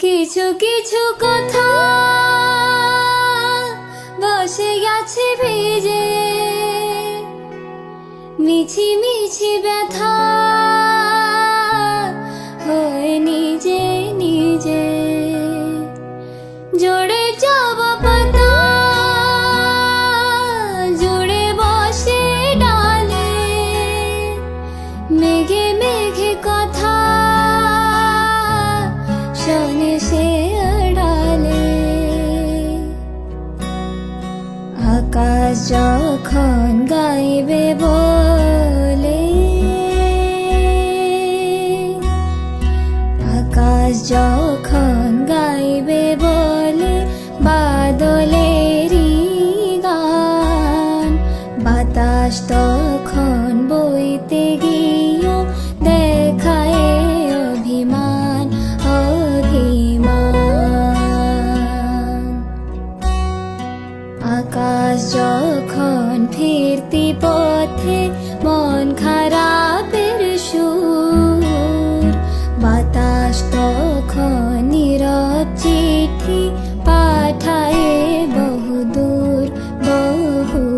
কিছু কিছু কথা বসে গেছে ভিজে, মিছি মিছি ব্যথা হয়ে নিজে নিজে জোড়ে জবা পাতা জুড়ে বসে ডালে, মেঘে মেঘে কথা শোনে সে আড়ালে। আকাশ যখন গাইবে বলে, আকাশ যখন গাইবে বলে বাদলেরই গান, বাতাস তখন বইতে গিয়েও দেখায় অভিমান অভিমান। আকাশ যখন ফিরতি পথে মন খারাপ